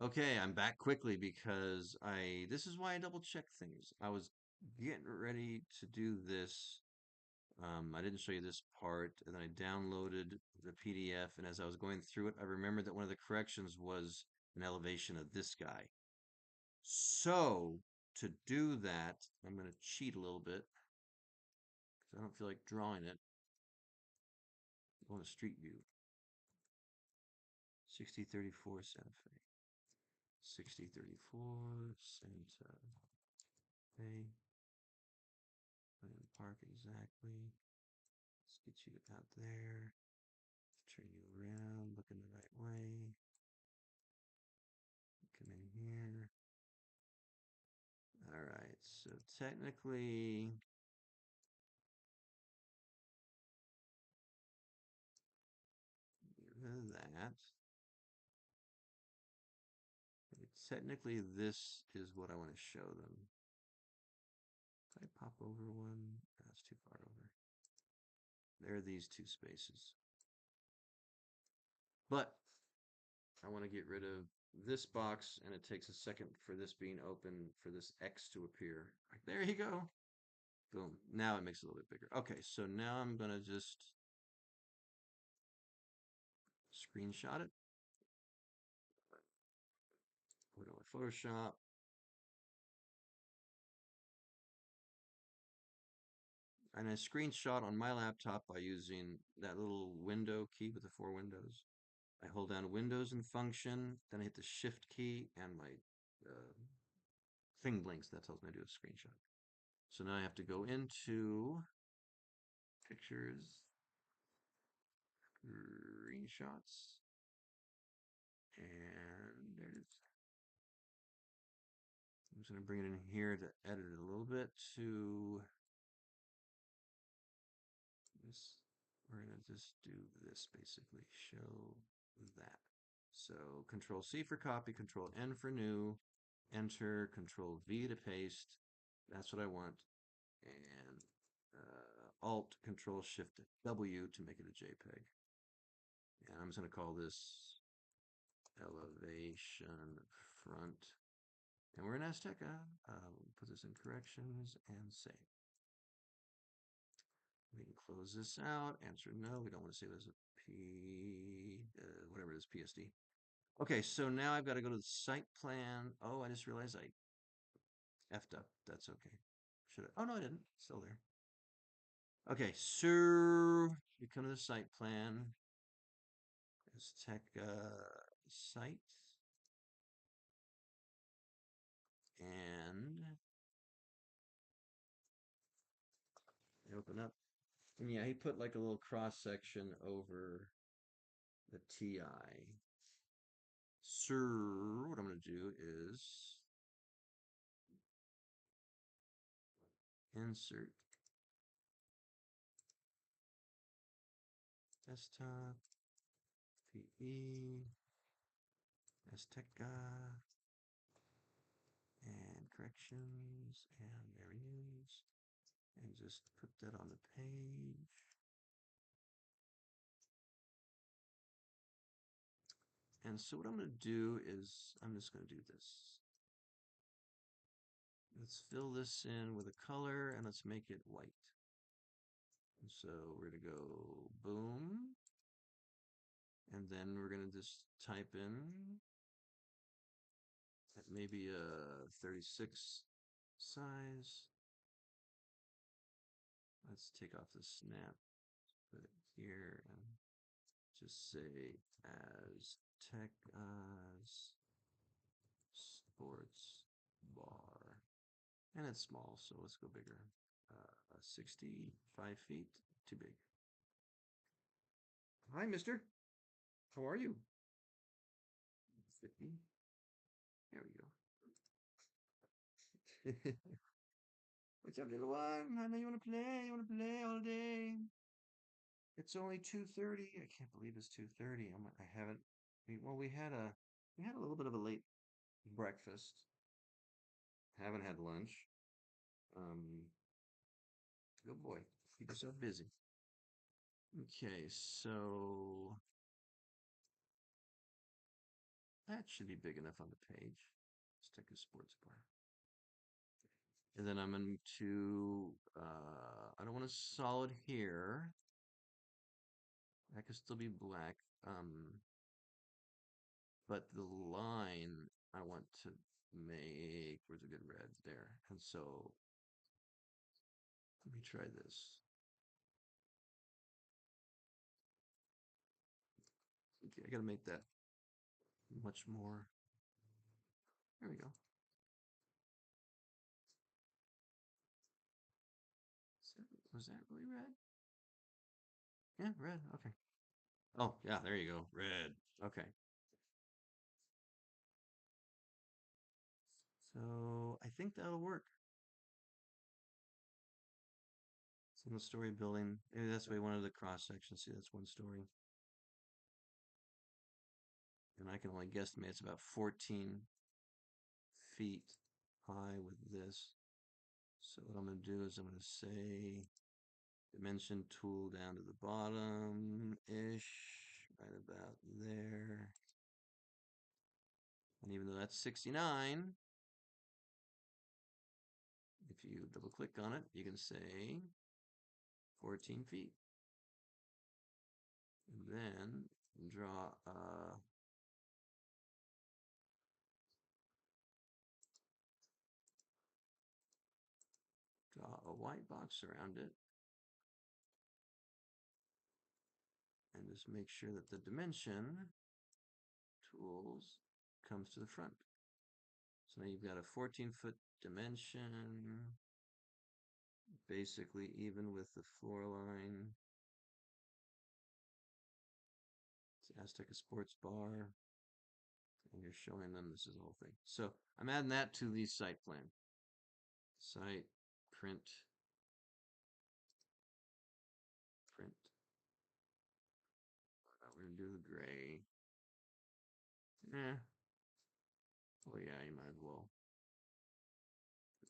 Okay, I'm back quickly because this is why I double check things. I was getting ready to do this. I didn't show you this part, and then I downloaded the PDF, and as I was going through it, I remembered that one of the corrections was an elevation of this guy. So, to do that, I'm going to cheat a little bit because I don't feel like drawing it. Go to Street View. 6034 Santa Fe. 6034 Santa Fe. Put in park exactly. Let's get you out there. Turn you around, looking the right way. Come in here. All right, so technically, get rid of that. Technically, this is what I want to show them. If I pop over one, that's too far over. There are these two spaces. But I want to get rid of this box, and it takes a second for this being open for this X to appear. There you go. Boom. Now it makes it a little bit bigger. Okay, so now I'm going to just screenshot it. Put it on Photoshop. And I screenshot on my laptop by using that little window key with the four windows. I hold down Windows and Function, then I hit the Shift key, and my uh, thing blinks. That tells me to do a screenshot. So now I have to go into Pictures, Screenshots, and there it is. I'm just going to bring it in here to edit it a little bit to this. We're going to just do this basically, show that. So Control C for copy, Control N for new, Enter, Control V to paste. That's what I want. And Alt, Control Shift W to make it a JPEG. And I'm just going to call this elevation front. And we're in Azteca. Put this in corrections and save. We can close this out. Answer no. We don't want to save this as a whatever it is, PSD. Okay, so now I've got to go to the site plan. Oh, I just realized I effed up. That's okay. Should I? Oh, no, I didn't. Still there. Okay, so we come to the site plan. Azteca site. And I open up. And yeah, he put like a little cross section over the TI. So what I'm going to do is insert desktop, PE, Azteca, and corrections, and values, and just put that on the page. And so what I'm going to do is I'm just going to do this. Let's fill this in with a color and let's make it white. And so we're going to go boom. And then we're going to just type in maybe a 36 size. Let's take off the snap, put it here, and just say as tech as sports bar. And it's small, so let's go bigger. 65 feet, too big. Hi, mister. How are you? 50. There we go. What's up, little one? I know you want to play. You want to play all day. It's only 2:30. I can't believe it's 2:30. I haven't. Well, we had a little bit of a late breakfast. Haven't had lunch. Um, Good boy. Keep yourself busy. Okay, so That should be big enough on the page. Let's take a sports bar. And then I'm going to, I don't want a solid here. That could still be black. But the line I want to make, where's a good red there? And so let me try this. Okay, I gotta make that much more. There we go. Was that really red? Yeah, red. Okay. Oh, yeah, there you go. Red. Okay. So I think that'll work. Single story building. Maybe that's why one of the cross sections. See, that's one story. And I can only guesstimate it's about 14 feet high with this. So what I'm going to do is I'm going to say dimension tool down to the bottom-ish, right about there. And even though that's 69, if you double click on it, you can say 14 feet. And then draw a white box around it. And just make sure that the dimension tools comes to the front. So now you've got a 14-foot dimension, basically even with the floor line. It's Azteca Sports Bar. And you're showing them this is the whole thing. So I'm adding that to the site plan. Site, print, print. We're going to do the gray. Oh yeah, you might as well.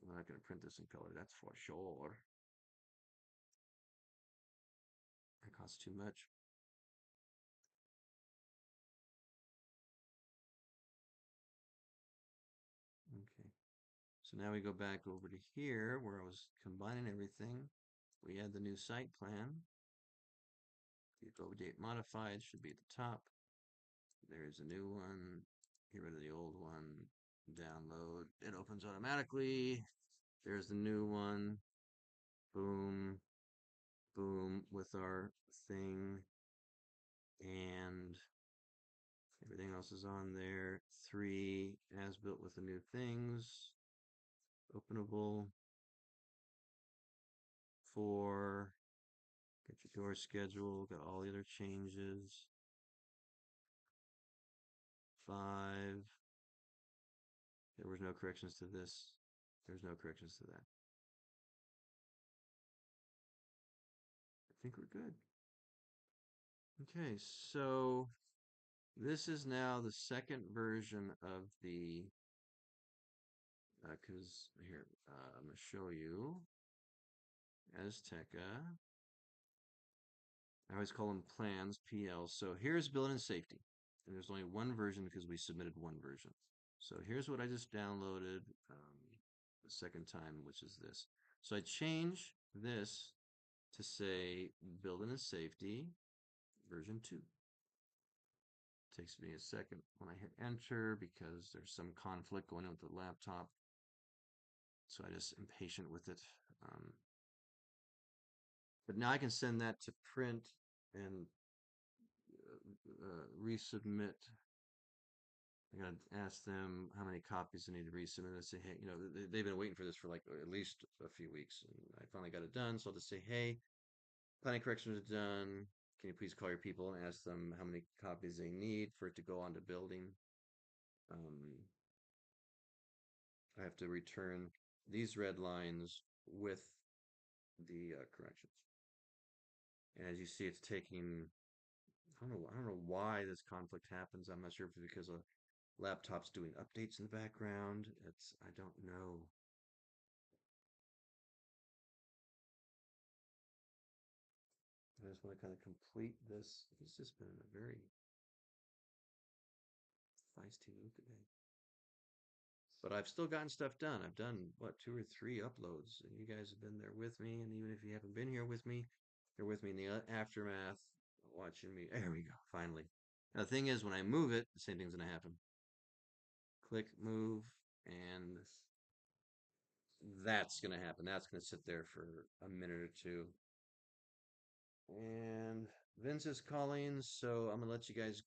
We're not going to print this in color, that's for sure. That costs too much. Okay. So now we go back over to here where I was combining everything. We add the new site plan. The date modified should be at the top. There's a new one. Get rid of the old one. Download. It opens automatically. There's the new one. Boom. Boom with our thing. And everything else is on there. 3 as built with the new things. Openable. 4. Get your door schedule. Got all the other changes. 5. There was no corrections to this. There's no corrections to that. I think we're good. Okay, so this is now the second version of the, because here, I'm going to show you Azteca. I always call them plans, PL. So here's building safety. And there's only one version because we submitted one version. So here's what I just downloaded the second time, which is this. So I change this to say building and safety version 2. Takes me a second when I hit enter because there's some conflict going on with the laptop. So I just impatient with it. But now I can send that to print and resubmit. I gotta ask them how many copies I need to resubmit. I say, hey, they've been waiting for this for like at least a few weeks, and I finally got it done. So I'll just say, hey, planning corrections are done. Can you please call your people and ask them how many copies they need for it to go on to building? I have to return these red lines with the corrections. And as you see, it's taking, I don't know why this conflict happens. I'm not sure if it's because a laptop's doing updates in the background. I don't know. I just want to kind of complete this. It's just been a very Feisty today. But I've still gotten stuff done. I've done what, two or three uploads, and you guys have been there with me. And even if you haven't been here with me, you're with me in the aftermath, watching me. There we go, finally. Now, the thing is, when I move it, the same thing's gonna happen. Click, move, and that's gonna happen. That's gonna sit there for a minute or two. And Vince is calling, so I'm gonna let you guys go.